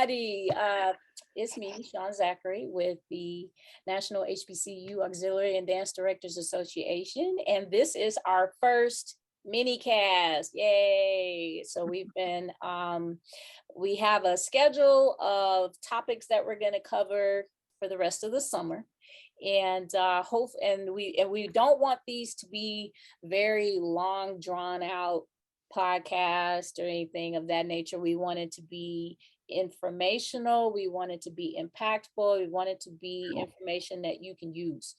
everybody. It's me, Sean Zachary, with the National HBCU Auxiliary and Dance Directors Association, and this is our first mini cast. Yay! So we have a schedule of topics that we're going to cover for the rest of the summer. And we don't want these to be very long, drawn out podcast or anything of that nature. We want it to be informational. We want it to be impactful. We want it to be information that you can use.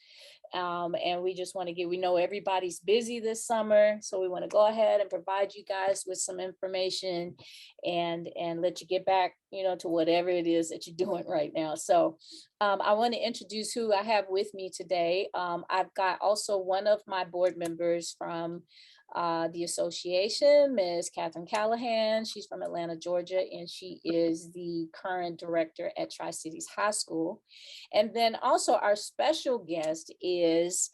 And we just want to we know everybody's busy this summer. So we want to go ahead and provide you guys with some information and let you get back, to whatever it is that you're doing right now. So I want to introduce who I have with me today. I've got also one of my board members from the association, Ms. Catherine Callahan. She's from Atlanta, Georgia, and she is the current director at Tri-Cities High School. And then also our special guest is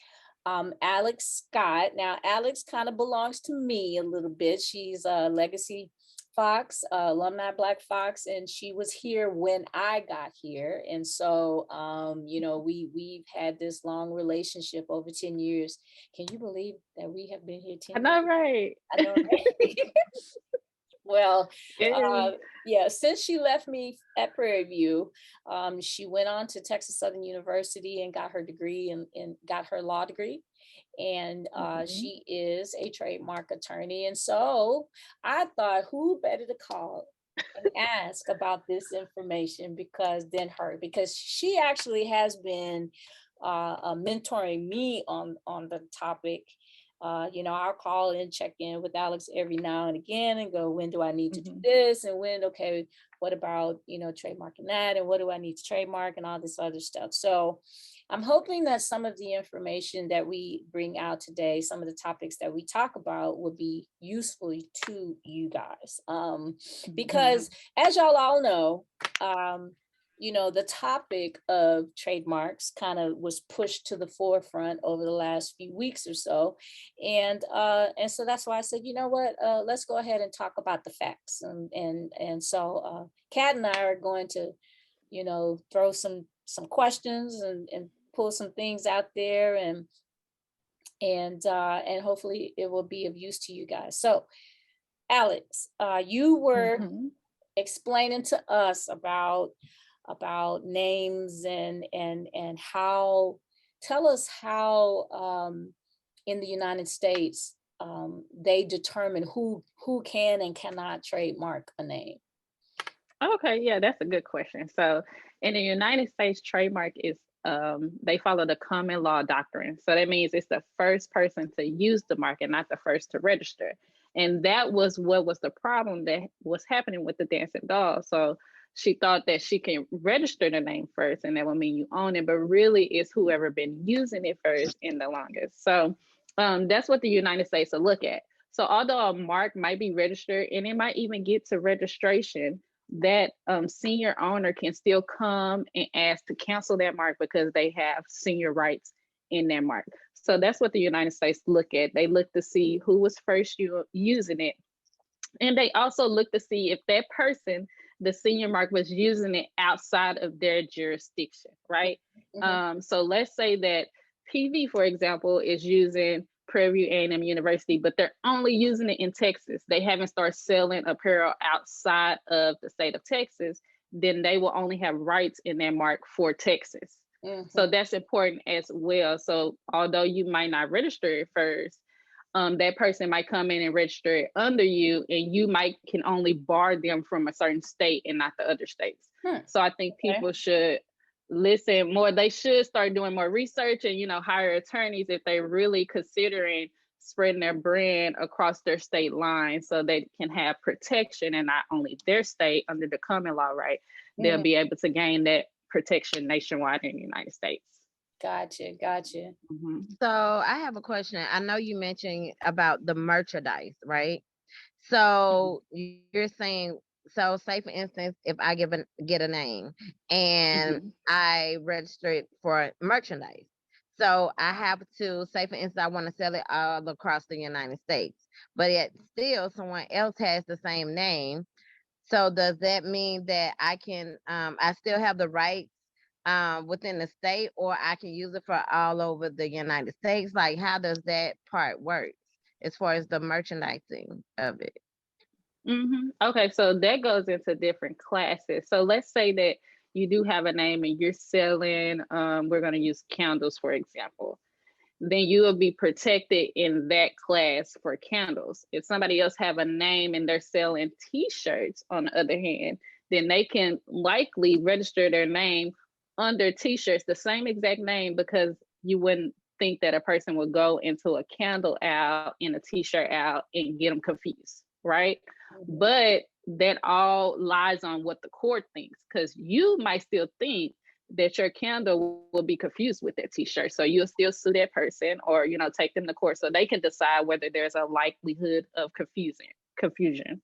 Alex Scott. Now, Alex kind of belongs to me a little bit. She's a Legacy Fox, alumni Black Fox, and she was here when I got here. And so, we've had this long relationship over 10 years. Can you believe that we have been here 10 years? I know, right? Well, since she left me at Prairie View, she went on to Texas Southern University and got her degree and got her law degree. And she is a trademark attorney. And so I thought, who better to call and ask about this information because she actually has been mentoring me on the topic. I'll call and check in with Alex every now and again and go, when do I need to do this? And what about, trademarking that? And what do I need to trademark and all this other stuff? So I'm hoping that some of the information that we bring out today, some of the topics that we talk about will be useful to you guys. Because as y'all all know, the topic of trademarks kind of was pushed to the forefront over the last few weeks or so. And so that's why I said, let's go ahead and talk about the facts. And so Kat and I are going to, throw some questions and pull some things out there and hopefully it will be of use to you guys. So Alex, you were explaining to us about names and how, tell us how in the United States they determine who can and cannot trademark a name. Okay, yeah, that's a good question. So in the United States, trademark is they follow the common law doctrine. So that means it's the first person to use the mark and not the first to register. And that was what was the problem that was happening with the dancing doll. So she thought that she can register the name first and that would mean you own it, but really it's whoever been using it first and the longest. So that's what the United States will look at. So although a mark might be registered and it might even get to registration, that senior owner can still come and ask to cancel that mark because they have senior rights in that mark. So that's what the United States look at. They look to see who was first using it. And they also look to see if that person, the senior mark, was using it outside of their jurisdiction, right? So let's say that PV, for example, is using Prairie View A&M University, but they're only using it in Texas. They haven't started selling apparel outside of the state of Texas, then they will only have rights in their mark for Texas. So that's important as well. So although you might not register it first, that person might come in and register it under you, and you can only bar them from a certain state and not the other states. So I think people should listen more. They should start doing more research and, hire attorneys if they're really considering spreading their brand across their state lines so they can have protection and not only their state under the common law, right? They'll be able to gain that protection nationwide in the United States. Gotcha. So I have a question. I know you mentioned about the merchandise, right? So you're saying, so say for instance, if I get a name and I register it for merchandise, so I have to say for instance, I want to sell it all across the United States, but yet still someone else has the same name. So does that mean that I can, I still have the rights within the state, or I can use it for all over the United States? Like, how does that part work as far as the merchandising of it? Okay, so that goes into different classes. So let's say that you do have a name and you're selling, we're going to use candles, for example. Then you will be protected in that class for candles. If somebody else have a name and they're selling t-shirts, on the other hand, then they can likely register their name under t-shirts, the same exact name, because you wouldn't think that a person would go into a candle out and a t-shirt out and get them confused, right? But that all lies on what the court thinks, because you might still think that your candle will be confused with that t-shirt. So you'll still sue that person, or, you know, take them to court so they can decide whether there's a likelihood of confusion.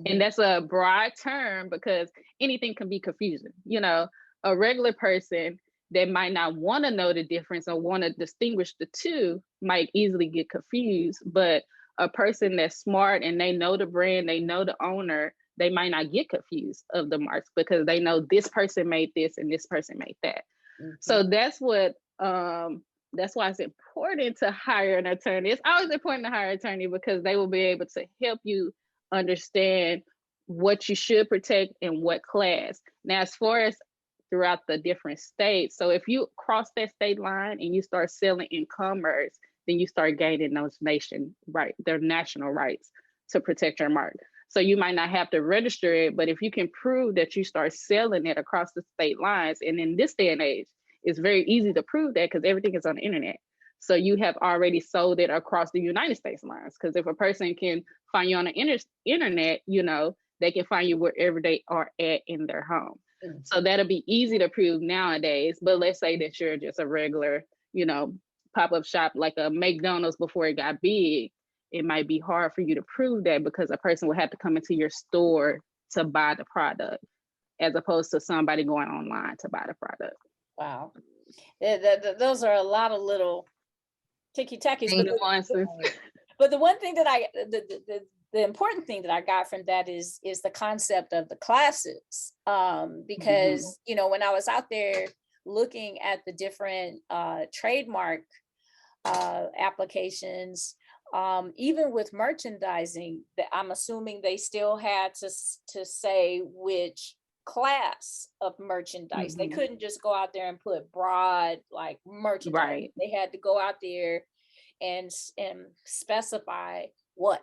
And that's a broad term because anything can be confusing. You know, a regular person that might not want to know the difference or want to distinguish the two might easily get confused. But a person that's smart and they know the brand, they know the owner, they might not get confused of the marks because they know this person made this and this person made that. So that's what that's why it's important to hire an attorney. It's always important to hire an attorney because they will be able to help you understand what you should protect and what class. Now, as far as throughout the different states, so if you cross that state line and you start selling in commerce, then you start gaining those their national rights to protect your mark. So you might not have to register it, but if you can prove that you start selling it across the state lines, and in this day and age, it's very easy to prove that because everything is on the internet. So you have already sold it across the United States lines. Because if a person can find you on the internet, you know, they can find you wherever they are at in their home. So that'll be easy to prove nowadays. But let's say that you're just a regular, you know, pop-up shop like a McDonald's before it got big. It might be hard for you to prove that because a person would have to come into your store to buy the product as opposed to somebody going online to buy the product. Wow. Those are a lot of little ticky-tackies. But the one thing that the important thing that I got from that is the concept of the classes. Because, you know, when I was out there looking at the different trademark applications, even with merchandising, I'm assuming they still had to say which class of merchandise. They couldn't just go out there and put broad like merchandise. They had to go out there and specify what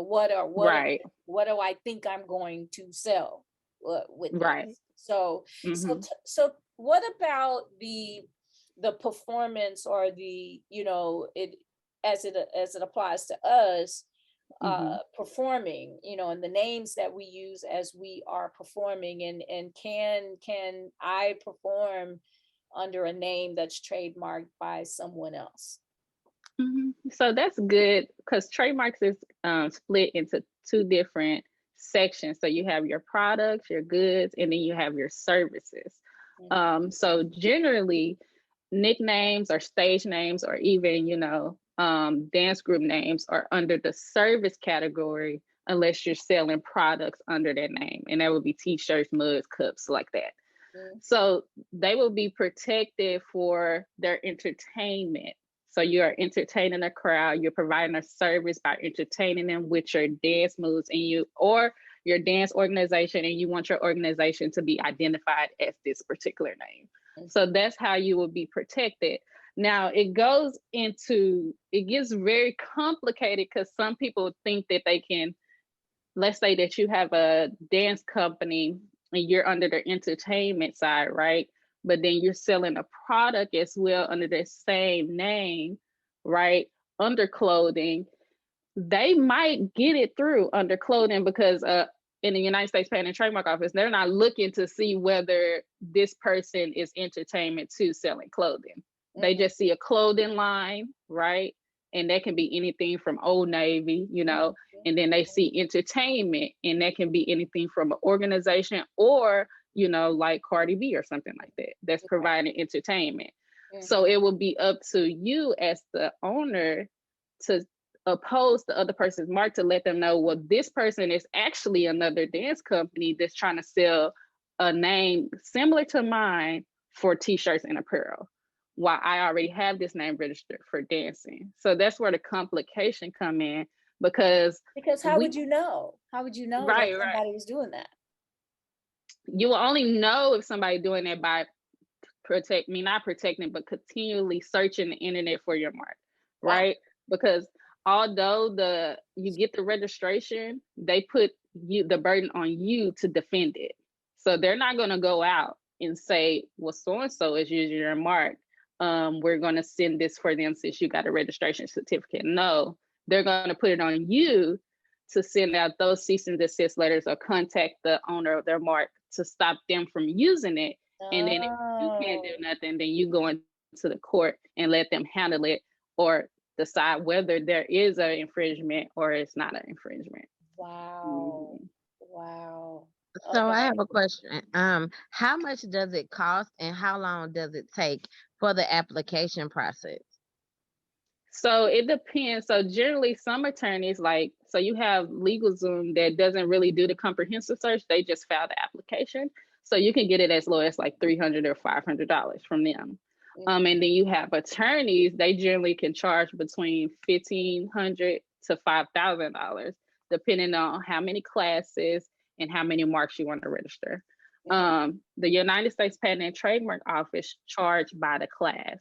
what do I think I'm going to sell with this. So what about the performance or the, you know, it as it applies to us performing, you know, and the names that we use as we are performing, and can I perform under a name that's trademarked by someone else? So that's good because trademarks is split into two different sections. So you have your products, your goods, and then you have your services. So generally, nicknames or stage names or even, you know, dance group names are under the service category unless you're selling products under that name. And that would be t-shirts, mugs, cups, like that. So they will be protected for their entertainment. So you are entertaining a crowd, you're providing a service by entertaining them with your dance moves or your dance organization, and you want your organization to be identified as this particular name. So that's how you will be protected. Now it gets very complicated because some people think that they can, let's say that you have a dance company and you're under the entertainment side, right? But then you're selling a product as well under the same name, right? Under clothing. They might get it through under clothing because in the United States Patent and Trademark Office, they're not looking to see whether this person is entertainment to selling clothing. They just see a clothing line, right? And that can be anything from Old Navy, you know, and then they see entertainment, and that can be anything from an organization or, you know, like Cardi B or something like that, that's providing entertainment. So it will be up to you as the owner to oppose the other person's mark to let them know, well, this person is actually another dance company that's trying to sell a name similar to mine for t-shirts and apparel, while I already have this name registered for dancing. So that's where the complication come in, because how would you know? How would you know that right, somebody was doing that? you will only know if somebody doing it by not protecting, but continually searching the internet for your mark, right? Wow. Because although you get the registration, they put the burden on you to defend it. So they're not going to go out and say, well, so-and-so is using your mark. We're going to send this for them since you got a registration certificate. No, they're going to put it on you to send out those cease and desist letters or contact the owner of their mark to stop them from using it. And then if you can't do nothing, then you go into the court and let them handle it, or decide whether there is an infringement or it's not an infringement. Wow. Wow. So I have a question. How much does it cost and how long does it take for the application process? So it depends. So generally some attorneys, so you have LegalZoom that doesn't really do the comprehensive search. They just file the application. So you can get it as low as like $300 or $500 from them. And then you have attorneys, they generally can charge between $1,500 to $5,000, depending on how many classes and how many marks you want to register. The United States Patent and Trademark Office charge by the class.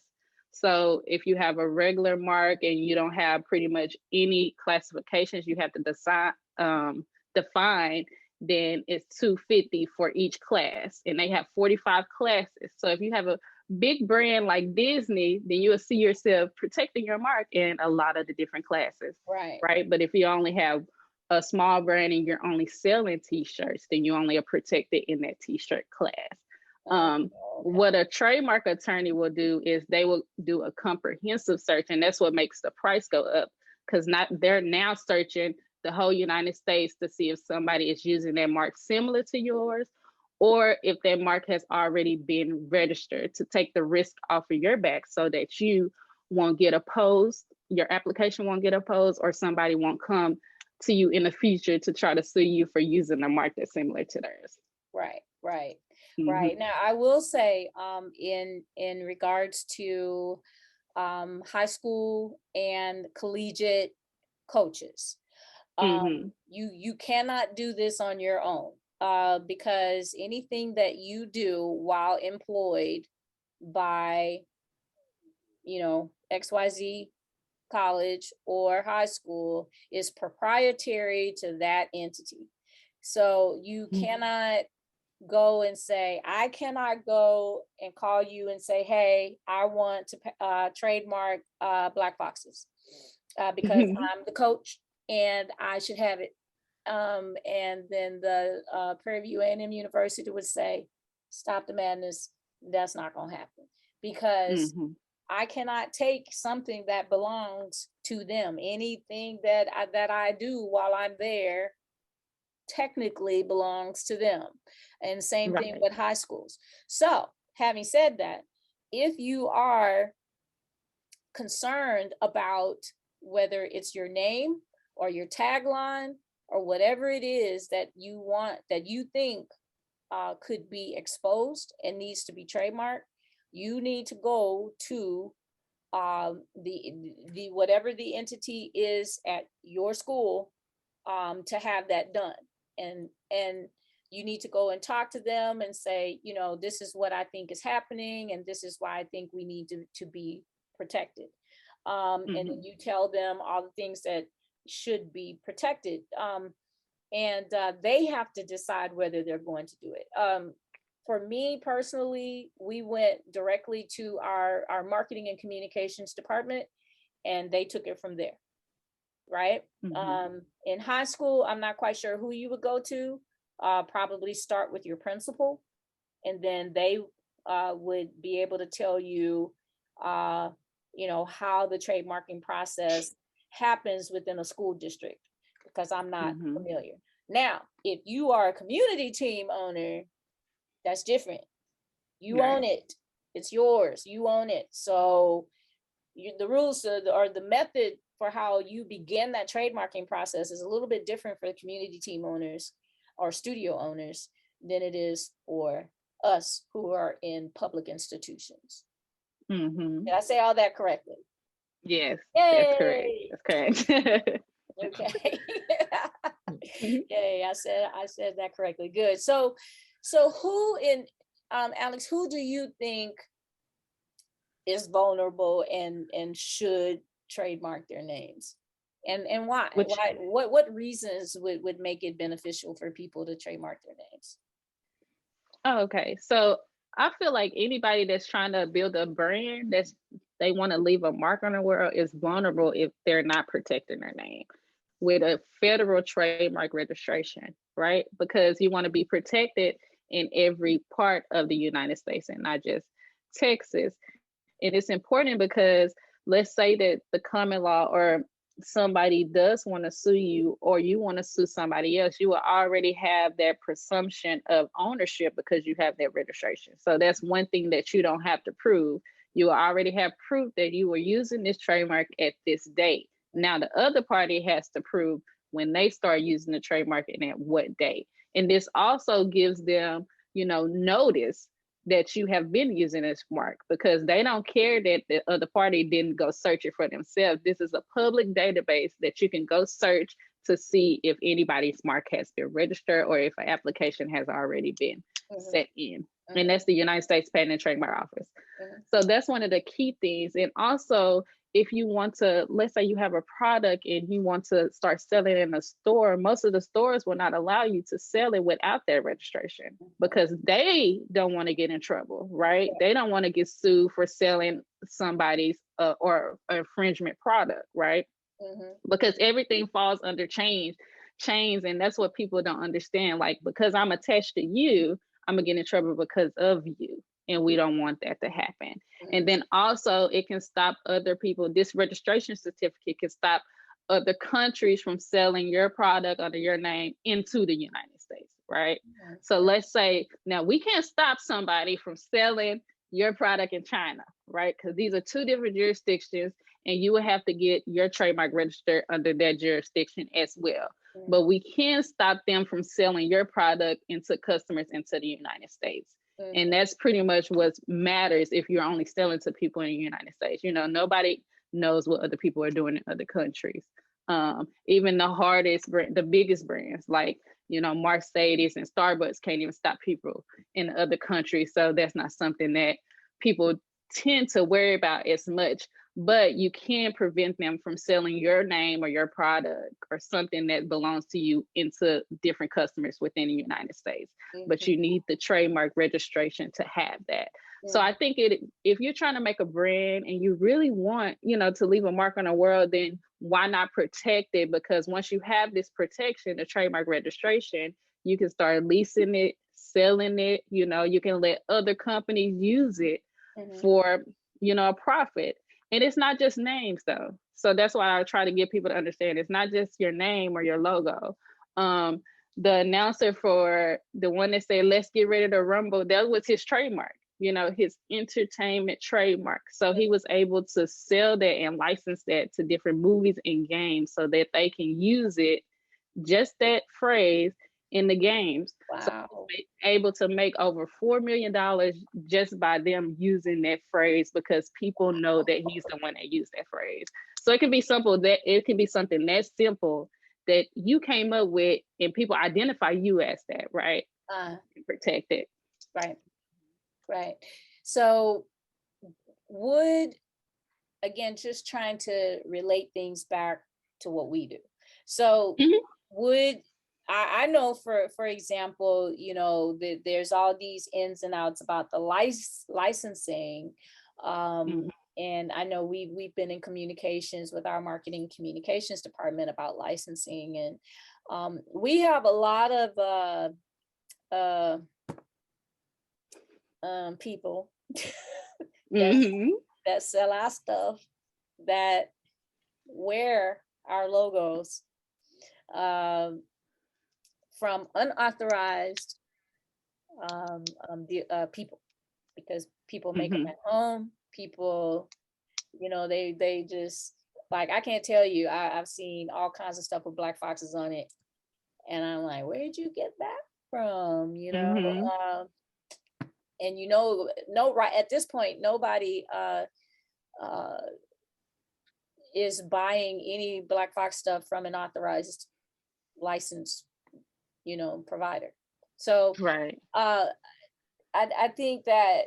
So if you have a regular mark and you don't have pretty much any classifications you have to define, then it's $250 for each class, and they have 45 classes. So if you have a big brand like Disney, then you'll see yourself protecting your mark in a lot of the different classes. Right. But if you only have a small brand and you're only selling t-shirts, then you only are protected in that t-shirt class. What a trademark attorney will do is they will do a comprehensive search, and that's what makes the price go up, because they're now searching the whole United States to see if somebody is using that mark similar to yours, or if that mark has already been registered, to take the risk off of your back so that you won't get opposed, your application won't get opposed, or somebody won't come to you in the future to try to sue you for using a mark that's similar to theirs. Right. Now, I will say, in regards to high school and collegiate coaches, you cannot do this on your own, because anything that you do while employed by, XYZ college or high school is proprietary to that entity. So you cannot go and say, I cannot go and call you and say, hey, I want to trademark Black Boxes because I'm the coach and I should have it. And then the Prairie View A&M University would say, stop the madness. That's not going to happen, because I cannot take something that belongs to them. Anything that I do while I'm there technically belongs to them. And same thing with high schools. So having said that, if you are concerned about whether it's your name or your tagline or whatever it is that you want, that you think could be exposed and needs to be trademarked, you need to go to the whatever the entity is at your school to have that done. And you need to go and talk to them and say, this is what I think is happening, and this is why I think we need to be protected. And then you tell them all the things that should be protected. And they have to decide whether they're going to do it. For me personally, we went directly to our marketing and communications department, and they took it from there. Right. In high school, I'm not quite sure who you would go to. Probably start with your principal, and then they would be able to tell you, how the trademarking process happens within a school district, because I'm not familiar. Now, if you are a community team owner, that's different. You own it. It's yours. You own it. So the rules or the method for how you begin that trademarking process is a little bit different for the community team owners or studio owners than it is for us who are in public institutions. Mm-hmm. Did I say all that correctly? Yes, Yay! that's correct. Okay. Mhm. Yay, I said that correctly. Good. So who in Alex, who do you think is vulnerable and should trademark their names? And why? Which, Why what reasons would make it beneficial for people to trademark their names? oh, okay. So I feel like anybody that's trying to build a brand that's they want to leave a mark on the world is vulnerable if they're not protecting their name with a federal trademark registration, right? Because you want to be protected in every part of the United States and not just Texas. And it's important because let's say that the common law or somebody does want to sue you or you want to sue somebody else, you will already have that presumption of ownership because you have that registration. So that's one thing that you don't have to prove. You will already have proof that you were using this trademark at this date. Now the other party has to prove when they start using the trademark and at what date. And this also gives them, notice that you have been using this mark because they don't care that the other party didn't go search it for themselves. This is a public database that you can go search to see if anybody's mark has been registered or if an application has already been set in. And that's the United States Patent and Trademark Office. So that's one of the key things. And also, if you want to, let's say you have a product and you want to start selling in a store, most of the stores will not allow you to sell it without that registration because they don't want to get in trouble, right? They don't want to get sued for selling somebody's or infringement product, right? Because everything falls under chains, and that's what people don't understand. Like, because I'm attached to you, I'm gonna get in trouble because of you. And we don't want that to happen. And then also it can stop other people. This registration certificate can stop other countries from selling your product under your name into the United States, right? So let's say, now we can't stop somebody from selling your product in China, right? Because these are two different jurisdictions and you will have to get your trademark registered under that jurisdiction as well. But we can stop them from selling your product into customers into the United States. And that's pretty much what matters if you're only selling to people in the United States. Nobody knows what other people are doing in other countries. Even the biggest brands like, Mercedes and Starbucks can't even stop people in other countries. So that's not something that people tend to worry about as much, but you can prevent them from selling your name or your product or something that belongs to you into different customers within the United States. But you need the trademark registration to have that. So I think if you're trying to make a brand and you really want, to leave a mark on the world, then why not protect it? Because once you have this protection, the trademark registration, you can start leasing it, selling it, you can let other companies use it for, a profit. And it's not just names though. So that's why I try to get people to understand it's not just your name or your logo. The announcer for the one that said, let's get ready to rumble, that was his trademark, his entertainment trademark. So he was able to sell that and license that to different movies and games so that they can use it, just that phrase, in the games. Wow. So able to make over $4 million just by them using that phrase because people know that he's the one that used that phrase. So it can be something that simple that you came up with and people identify you as that, right? And protect it. Right. So again, just trying to relate things back to what we do. So I know for example, there's all these ins and outs about the licensing. And I know we've been in communications with our marketing communications department about licensing. And we have a lot of people that sell our stuff, that wear our logos, from unauthorized people, because people make them at home. People, they just Like, I can't tell you, I've seen all kinds of stuff with black foxes on it. And I'm like, where did you get that from? You know? And no, right at this point, nobody is buying any black fox stuff from an authorized licensed, provider. So Right. I think that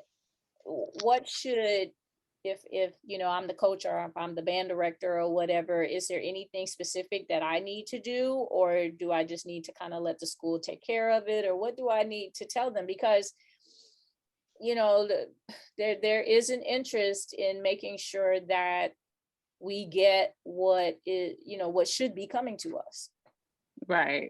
what should, if I'm the coach or if I'm the band director or whatever, is there anything specific that I need to do, or do I just need to kind of let the school take care of it, or what do I need to tell them? Because there is an interest in making sure that we get what is, what should be coming to us. Right.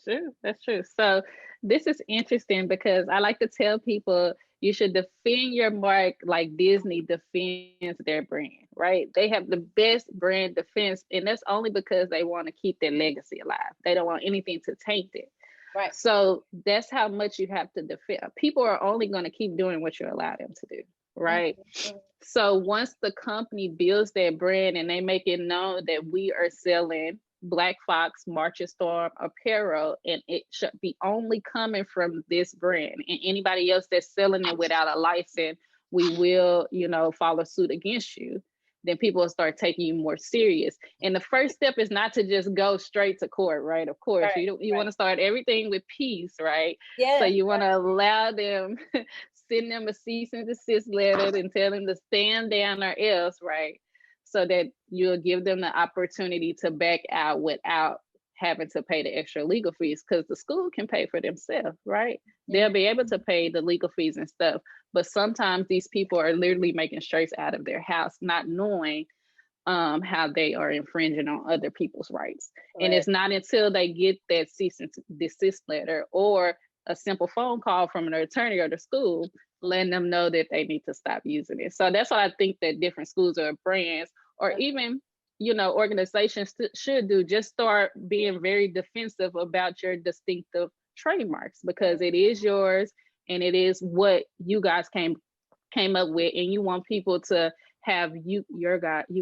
True. That's true. So this is interesting because I like to tell people you should defend your mark like Disney defends their brand, right? They have the best brand defense, and that's only because they want to keep their legacy alive. They don't want anything to taint it. Right. So that's how much you have to defend. People are only going to keep doing what you allow them to do, right? Mm-hmm. So once the company builds their brand and they make it known that we are selling Black Fox Marching Storm apparel, and it should be only coming from this brand, and anybody else that's selling it without a license, we will, follow suit against you. Then people will start taking you more serious. And the first step is not to just go straight to court, right? Of course, right, you want to start everything with peace, right? Yeah. So you want to allow them, send them a cease and desist letter and tell them to stand down or else, right? So that you'll give them the opportunity to back out without having to pay the extra legal fees, because the school can pay for themselves, right? They'll be able to pay the legal fees and stuff. But sometimes these people are literally making straight out of their house, not knowing how they are infringing on other people's rights. Right. And it's not until they get that cease and desist letter or a simple phone call from an attorney or the school letting them know that they need to stop using it. So that's what I think that different schools or brands or even, organizations should do. Just start being very defensive about your distinctive trademarks, because it is yours and it is what you guys came up with, and you want people to have you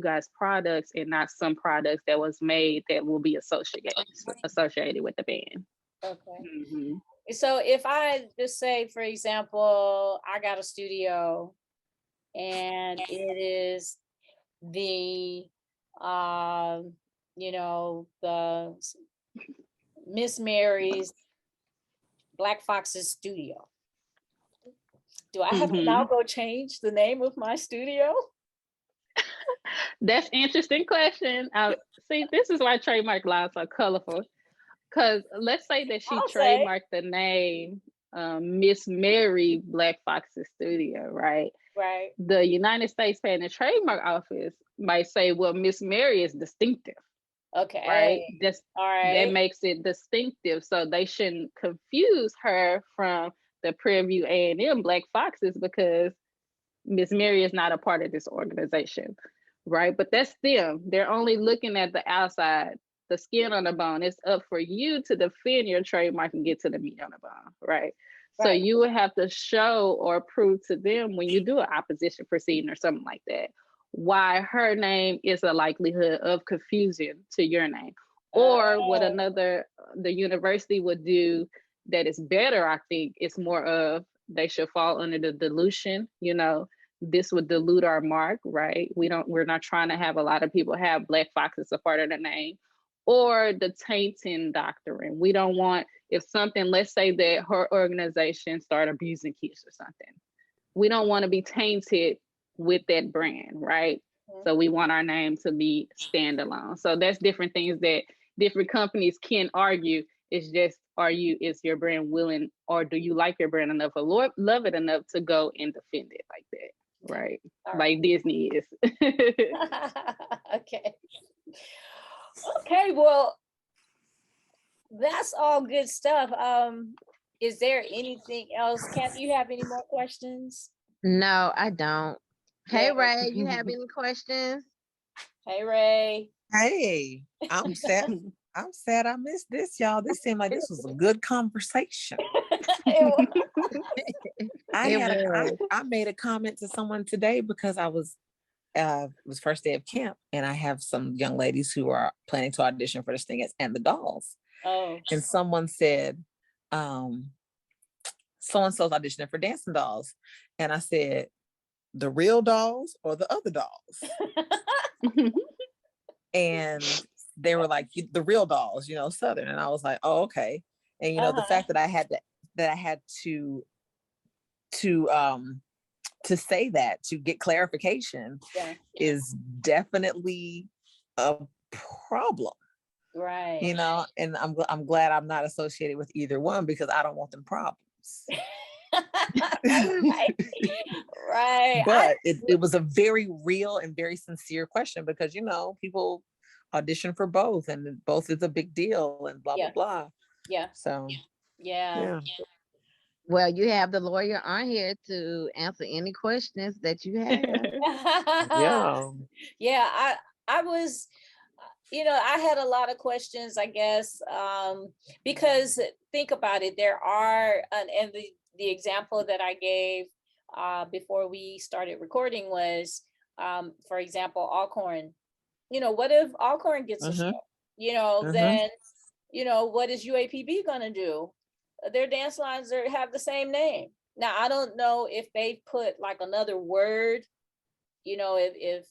guys products and not some products that was made that will be associated with the band. Okay. Mm-hmm. So if I just say, for example, I got a studio and it is the the Miss Mary's Black Fox's studio, do I have to now go change the name of my studio? That's an interesting question. See, this is why trademark laws are colorful. Because let's say that she trademarked the name Miss Mary Black Fox's studio, right? Right. The United States Patent and Trademark Office might say, well, Miss Mary is distinctive. Okay. Right. All right. That makes it distinctive. So they shouldn't confuse her from the Prairie View A&M Black Foxes, because Miss Mary is not a part of this organization. Right. But that's them. They're only looking at the outside, the skin on the bone. It's up for you to defend your trademark and get to the meat on the bone, right? So you would have to show or prove to them when you do an opposition proceeding or something like that, why her name is a likelihood of confusion to your name. Or what the university would do that is better, I think, is more of, they should fall under the dilution, this would dilute our mark, right? We're not trying to have a lot of people have Black Fox as a part of the name. Or the tainting doctrine. We don't want, if something, let's say that her organization started abusing kids or something, we don't want to be tainted with that brand, right? Mm-hmm. So we want our name to be standalone. So that's different things that different companies can argue. It's just, is your brand willing, or do you like your brand enough or love it enough to go and defend it like that, right? Like Disney is. Okay. Okay, well, that's all good stuff. Is there anything else? Kat, you have any more questions? No, I don't. Hey, Ray, you have any questions? Hey, Ray. Hey, I'm sad. I'm sad I missed this, y'all. This seemed like this was a good conversation. I made a comment to someone today because I was it was first day of camp, and I have some young ladies who are planning to audition for this thing and the dolls. Oh. And someone said, so-and-so's auditioning for dancing dolls. And I said, the real dolls or the other dolls? And they were like, the real dolls, Southern. And I was like, oh, okay. And the fact that I had to say that, to get clarification, is definitely a problem. Right. And I'm glad I'm not associated with either one, because I don't want them problems. Right. But it was a very real and very sincere question, because people audition for both, and both is a big deal, and blah blah blah. Yeah. So yeah. Well, you have the lawyer on here to answer any questions that you have. Yeah. I was, I had a lot of questions, I guess, because think about it, there are, and the example that I gave before we started recording was, for example, Alcorn. What if Alcorn gets a show? Then, what is UAPB gonna do? Their dance lines have the same name. Now, I don't know if they put like another word, if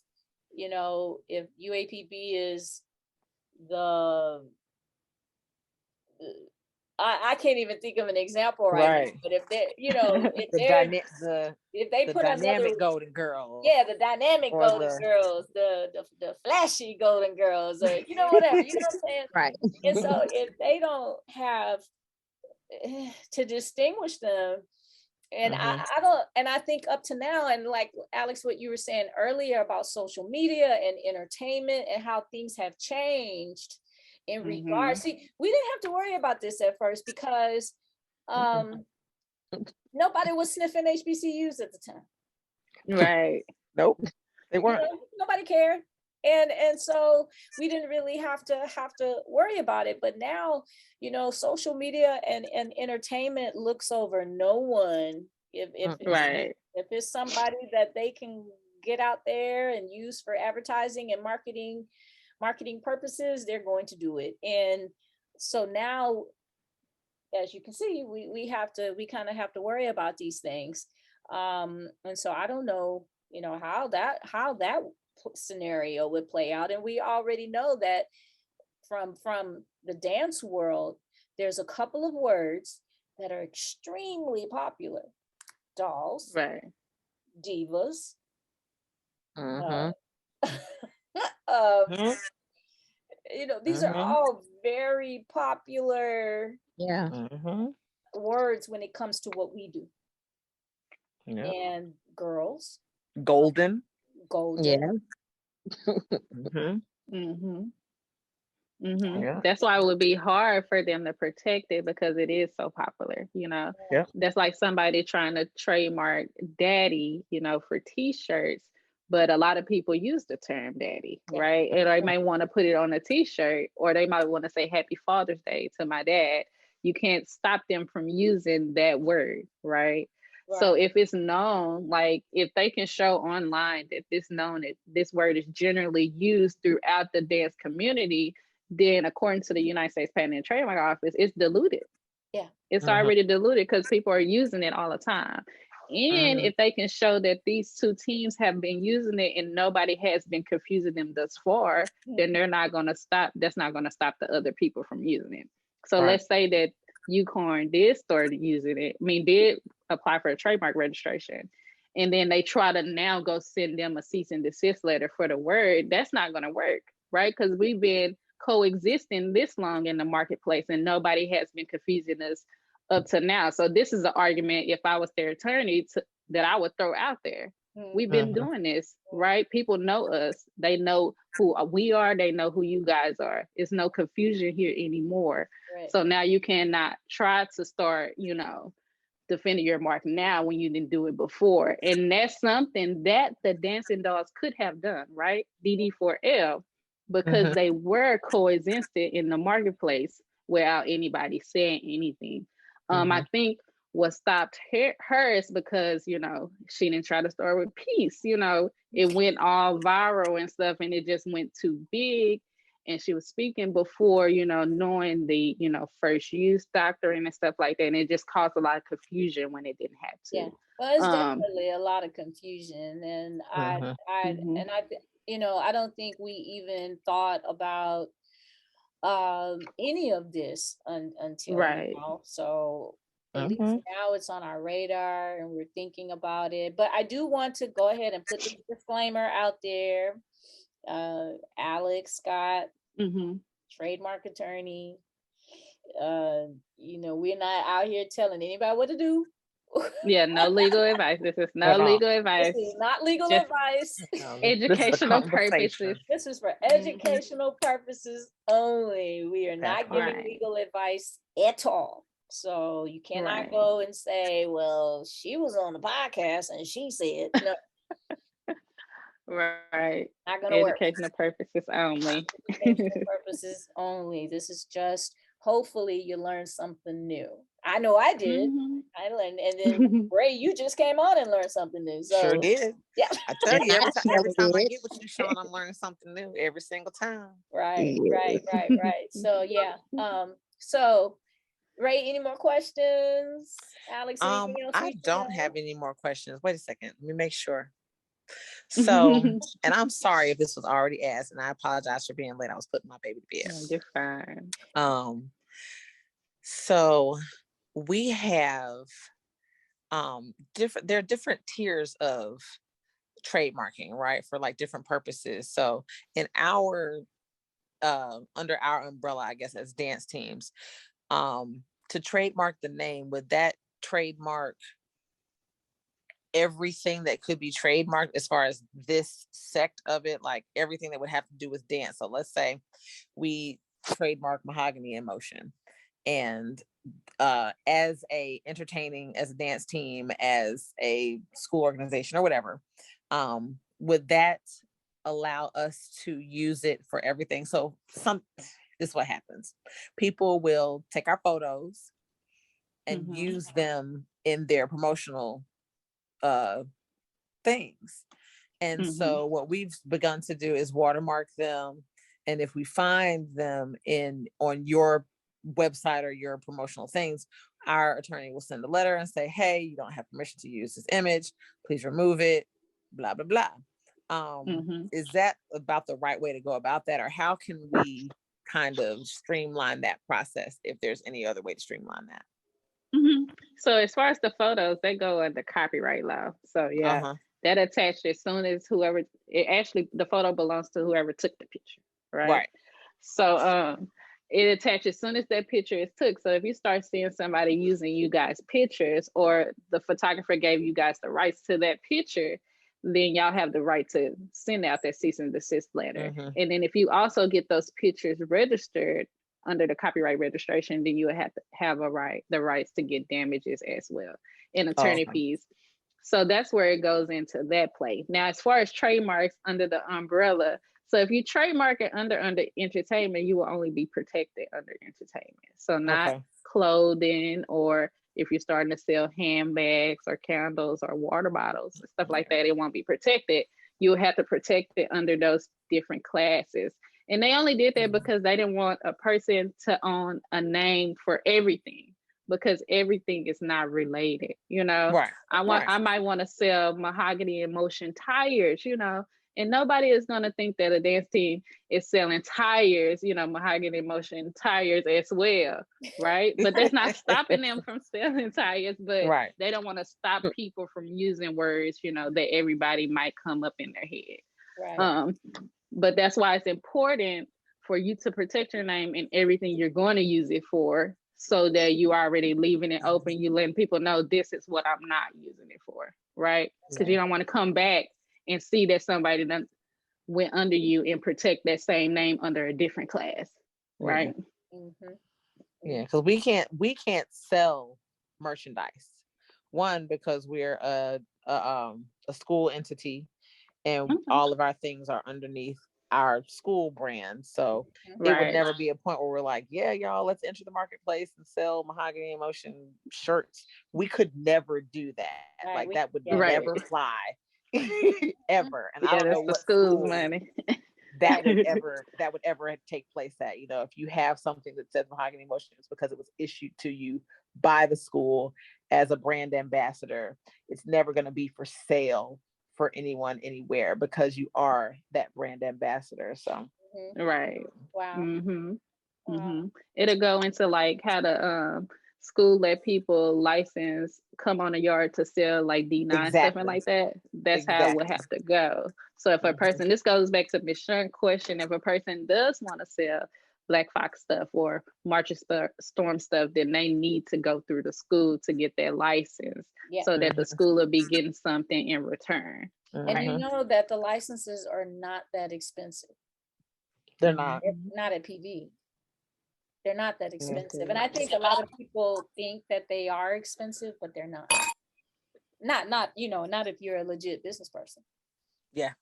UAPB is the I can't even think of an example right now, but if they, if they put dynamic another Golden Girls, the dynamic Golden Girls, the flashy Golden Girls, or whatever, you know what I'm saying? Right. And so if they don't have to distinguish them, and I don't, and I think up to now, and like Alex, what you were saying earlier about social media and entertainment and how things have changed in regards. See, we didn't have to worry about this at first, because nobody was sniffing HBCUs at the time. Right. Nope. They weren't. Nobody cared. And so we didn't really have to worry about it. But now, social media and entertainment looks over no one. If it's somebody that they can get out there and use for advertising and marketing purposes, they're going to do it. And so now, as you can see, we kind of have to worry about these things. And so I don't know, how that scenario would play out. And we already know that from the dance world, there's a couple of words that are extremely popular: dolls, right, divas, these are all very popular words when it comes to what we do. And girls, golden. Yeah. That's why it would be hard for them to protect it, because it is so popular. That's like somebody trying to trademark daddy, for t-shirts, but a lot of people use the term daddy, right? And they might want to put it on a t-shirt, or they might want to say Happy Father's Day to my dad. You can't stop them from using that word, right? So if it's known, like if they can show online that this word is generally used throughout the dance community, then according to the United States Patent and Trademark Office, it's diluted. Yeah. It's already diluted, because people are using it all the time. And if they can show that these two teams have been using it and nobody has been confusing them thus far, then they're not going to stop. That's not going to stop the other people from using it. So let's say that UCorn did start using it, did apply for a trademark registration, and then they try to now go send them a cease and desist letter for the word. That's not going to work, right? Because we've been coexisting this long in the marketplace and nobody has been confusing us up to now. So this is an argument, if I was their attorney, that I would throw out there. We've been doing this, right? People know us. They know who we are. They know who you guys are. It's no confusion here anymore. Right. So now you cannot try to start, defending your mark now when you didn't do it before. And that's something that the Dancing Dolls could have done, right? DD4L, because they were coexisting in the marketplace without anybody saying anything. I think What stopped hers because, you know, she didn't try to start with peace. You know, it went all viral and stuff, and it just went too big. And she was speaking before, you know, knowing the, you know, first use doctrine and stuff like that. And it just caused a lot of confusion when it didn't have to. Yeah. Well, it's definitely a lot of confusion. And you know, I don't think we even thought about any of this until now. So at least now it's on our radar and we're thinking about it. But I do want to go ahead and put the disclaimer out there. Alex Scott, trademark attorney. You know, we're not out here telling anybody what to do. Yeah, no legal advice. This is no legal advice. This is not legal advice. Educational purposes. This is for educational purposes only. We are not giving legal advice at all. So you cannot go and say, well, she was on the podcast and she said, no. Right. Not gonna work. Educational purposes only. Educational purposes only. This is just, hopefully you learn something new. I know I did. I learned, and then Ray, you just came on and learned something new. So, sure did. Yeah. I tell you, every time I get with you, Sean, I'm learning something new every single time. Right. So yeah. So Ray, any more questions? Alex, anything else? I don't have any more questions. Wait a second. Let me make sure. So, and I'm sorry if this was already asked, and I apologize for being late. I was putting my baby to bed. No, you're fine. So we have there are different tiers of trademarking, right? For like different purposes. So in our under our umbrella, I guess, as dance teams, to trademark the name, would that trademark everything that could be trademarked as far as this sect of it, like everything that would have to do with dance? So let's say we trademark Mahogany in Motion, and as a dance team, as a school organization or whatever, would that allow us to use it for everything? So this is what happens. People will take our photos and use them in their promotional things. And so what we've begun to do is watermark them. And if we find them on your website or your promotional things, our attorney will send a letter and say, hey, you don't have permission to use this image. Please remove it, blah, blah, blah. Is that about the right way to go about that? Or how can we kind of streamline that process, if there's any other way to streamline that? So as far as the photos, they go under copyright law. So yeah, that attached as soon as the photo belongs to whoever took the picture, right? So it attaches as soon as that picture is took. So if you start seeing somebody using you guys' pictures, or the photographer gave you guys the rights to that picture, then y'all have the right to send out that cease and desist letter. And then if you also get those pictures registered under the copyright registration, then you would have to have the rights to get damages as well, and attorney fees. So that's where it goes into that play. Now, as far as trademarks under the umbrella, so if you trademark it under entertainment, you will only be protected under entertainment. So not clothing, or if you're starting to sell handbags or candles or water bottles and stuff like that, it won't be protected. You'll have to protect it under those different classes. And they only did that because they didn't want a person to own a name for everything, because everything is not related, you know. I might want to sell Mahogany in Motion tires, you know, and nobody is going to think that a dance team is selling tires, you know, Mahogany in Motion tires as well, right? But that's not stopping them from selling tires, but they don't want to stop people from using words, you know, that everybody might come up in their head. But that's why it's important for you to protect your name and everything you're going to use it for, so that you are already leaving it open. You letting people know this is what I'm not using it for, right? Because you don't want to come back and see that somebody done went under you and protect that same name under a different class, right? Yeah, because we can't sell merchandise. One, because we're a school entity, and all of our things are underneath our school brand. So it would Right. never be a point where we're like, yeah, y'all, let's enter the marketplace and sell Mahogany Emotion shirts. We could never do that. Right, Like that would Right. never fly ever. And I Yeah, don't know that's the what school's school money. that would ever take place at. You know, if you have something that says Mahogany Emotion, it's because it was issued to you by the school as a brand ambassador. It's never going to be for sale for anyone anywhere because you are that brand ambassador. So Right. Wow. Mm-hmm. Wow. Mm-hmm. It'll go into like how the school let people license come on a yard to sell like D9 stuff and exactly. like that. That's how it would have to go. So if a person, this goes back to Ms. Shern's question, if a person does want to sell Black Fox stuff or March of Storm stuff, then they need to go through the school to get their license Yeah. so that the school will be getting something in return. And you know that the licenses are not that expensive. They're not. Not at PV. They're not that expensive. And I think a lot of people think that they are expensive, but they're not. Not, you know, not if you're a legit business person. Yeah.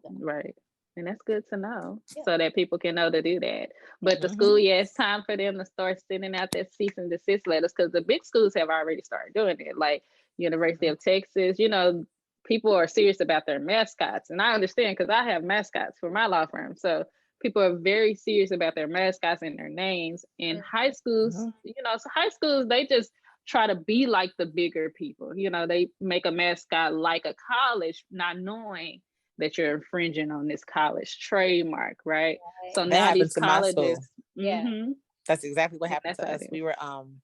Right. And that's good to know Yeah. so that people can know to do that. But the school, yeah, it's time for them to start sending out that cease and desist letters because the big schools have already started doing it. Like University of Texas, you know, people are serious about their mascots. And I understand because I have mascots for my law firm. So people are very serious about their mascots and their names. And high schools, you know, so high schools, they just try to be like the bigger people. You know, they make a mascot like a college, not knowing that you're infringing on this college trademark, right? So That now happened these to my school. colleges, Yeah. That's exactly what happened That's to how us. it is. We were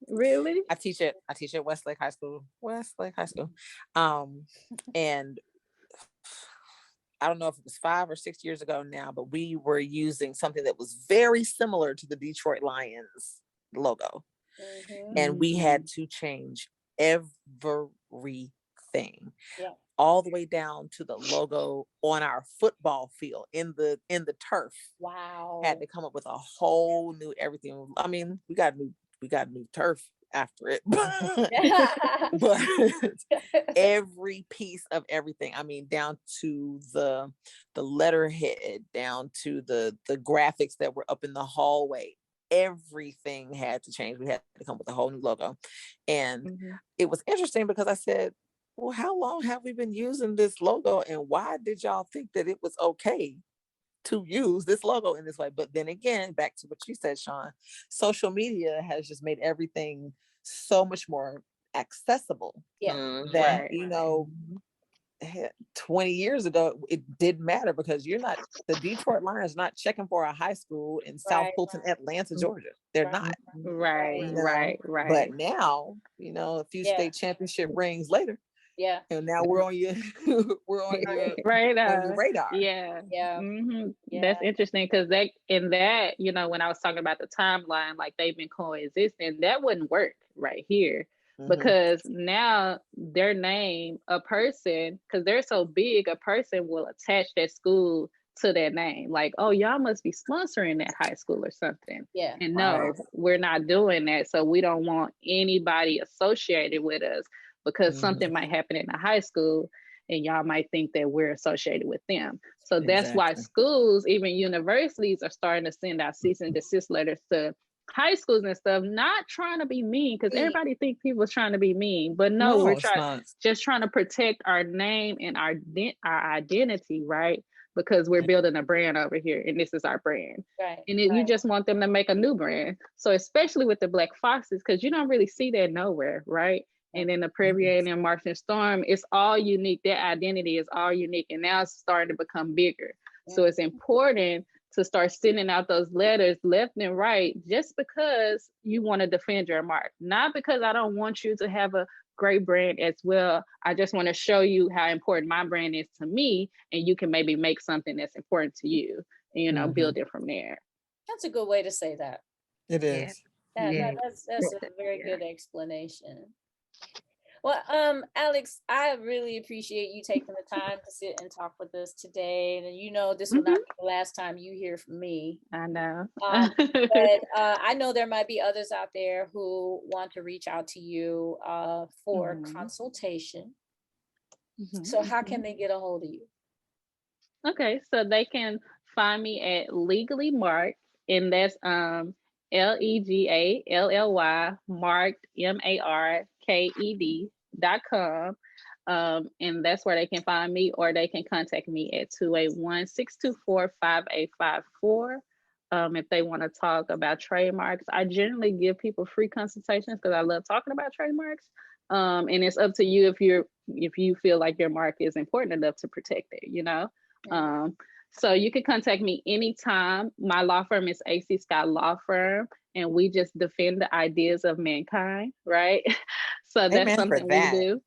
Really? I teach at Westlake High School. And I don't know if it was 5 or 6 years ago now, but we were using something that was very similar to the Detroit Lions logo. And we had to change everything. Yeah. All the way down to the logo on our football field in the turf. Wow. Had to come up with a whole new everything. I mean, we got new turf after it. But every piece of everything, I mean, down to the letterhead, down to the graphics that were up in the hallway, everything had to change. We had to come up with a whole new logo. And it was interesting because I said, well, how long have we been using this logo and why did y'all think that it was okay to use this logo in this way? But then again, back to what you said, Sean, social media has just made everything so much more accessible. That you know, 20 years ago it didn't matter because the Detroit Lions not checking for a high school in South Fulton, Atlanta, Georgia. They're not. Right. But now, you know, a few state championship rings later. Yeah. And now we're on your on your radar. Yeah. Yeah. That's interesting because that, you know, when I was talking about the timeline, like they've been coexisting, that wouldn't work right here. Because now their name, a person, because they're so big, a person will attach that school to their name. Like, oh, y'all must be sponsoring that high school or something. Yeah. And no, we're not doing that. So we don't want anybody associated with us because something might happen in the high school and y'all might think that we're associated with them. So that's why schools, even universities, are starting to send out cease and desist letters to high schools and stuff, not trying to be mean because everybody think people trying to be mean, but no, we're just trying to protect our name and our identity, right? Because we're building a brand over here and this is our brand. And you just want them to make a new brand. So especially with the Black Foxes, because you don't really see that nowhere, right? And then the Prairie and March and Storm, it's all unique. Their identity is all unique. And now it's starting to become bigger. So it's important to start sending out those letters left and right, just because you want to defend your mark, not because I don't want you to have a great brand as well. I just want to show you how important my brand is to me, and you can maybe make something that's important to you, and, you know, build it from there. That's a good way to say that. It is. That's a very good explanation. Well, Alex, I really appreciate you taking the time to sit and talk with us today. And you know, this will not be the last time you hear from me. I know. But I know there might be others out there who want to reach out to you for consultation. So how can they get a hold of you? Okay, so they can find me at Legally Marked, and that's LEGALLY marked MARKED.com. And that's where they can find me, or they can contact me at 281-624-5854. If they want to talk about trademarks. I generally give people free consultations because I love talking about trademarks. And it's up to you if you feel like your mark is important enough to protect it, you know. So you can contact me anytime. My law firm is AC Scott Law Firm, and we just defend the ideas of mankind, right? So that's something we do.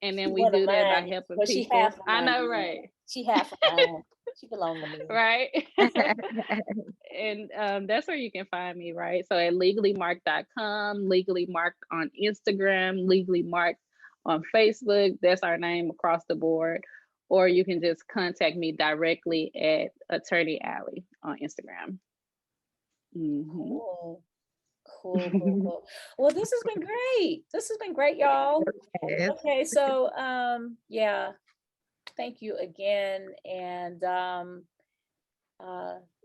And then we do that by helping people. She half I know, right? She half mine. She belongs to me. Right. And that's where you can find me, right? So at legallymarked.com, Legally Marked on Instagram, Legally Marked on Facebook. That's our name across the board. Or you can just contact me directly at Attorney Alex on Instagram. Cool. Well, this has been great. This has been great, y'all. Okay, so yeah, thank you again, and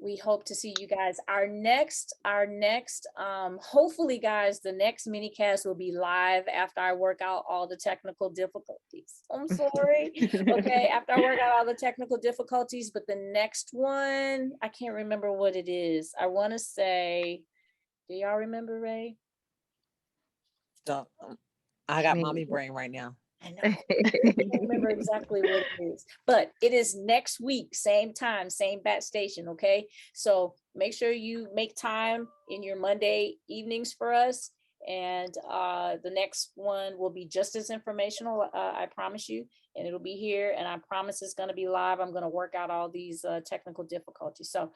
we hope to see you guys. Our next hopefully, guys, the next mini cast will be live after I work out all the technical difficulties. I'm sorry. Okay, after I work out all the technical difficulties, but the next one, I can't remember what it is. I want to say, do y'all remember, Ray? I got mommy brain right now. I know. I don't remember exactly what it is, but it is next week, same time, same bat station. Okay, so make sure you make time in your Monday evenings for us, and the next one will be just as informational. I promise you, and it'll be here, and I promise it's going to be live. I'm going to work out all these technical difficulties. So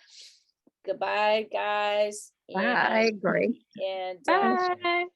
goodbye, guys. Bye. Great. And bye.